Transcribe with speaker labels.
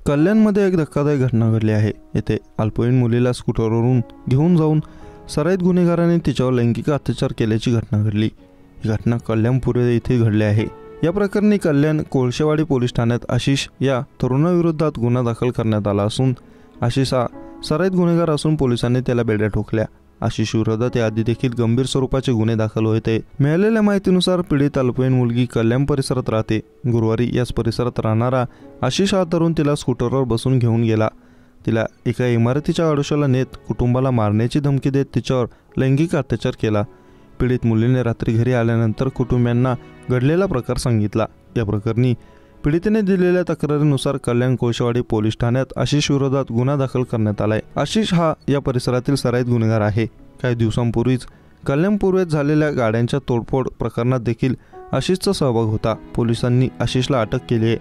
Speaker 1: कल्याणमध्ये एक धक्कादायक घटना घडली आहे। येथे अल्पवयीन मुलीला स्कूटरवरून घेऊन जाऊन सराईत गुन्हेगाराने तिच्यावर लैंगिक अत्याचार केल्याची घटना घडली। ही घटना कल्याण पूर्व येथे घडली आहे। या प्रकरणी कल्याण कोळशेवाडी पोलीस ठाण्यात आशिष या तरुणाविरोधात गुन्हा दाखल करण्यात आला असून आशिष हा सराईत गुन्हेगार असून पोलिसांनी त्याला बेड्या ठोकल्या। आशिष विरोधात याआधी देखील गंभीर स्वरूपाचे गुन्हे दाखल होते। मिळालेल्या माहितीनुसार पीडित अल्पवयीन मुलगी कल्याण परिसरात राहते। गुरुवारी याच परिसरात राहणारा आशिष हा तरुण तिला स्कूटरवर बसून घेऊन गेला। तिला एका इमारतीच्या आडोशाला नेत कुटुंबाला मारण्याची धमकी देत तिच्यावर लैंगिक अत्याचार केला। पीडित मुलीने रात्री घरी आल्यानंतर कुटुंबियांना घडलेला प्रकार सांगितला। या प्रकरणी पीडितेने दिलेल्या तक्रारीनुसार कल्याण कोळशेवाडी पोलीस ठाण्यात आशिष विरोधात गुन्हा दाखल करण्यात आलाय। आशिष हा या परिसरातील सराईत गुन्हेगार आहे। काही दिवसांपूर्वीच कल्याण पूर्वेत झालेल्या गाड्यांच्या तोडफोड प्रकरणात देखील आशिषचा सहभाग होता। पोलिसांनी आशिषला अटक केली आहे।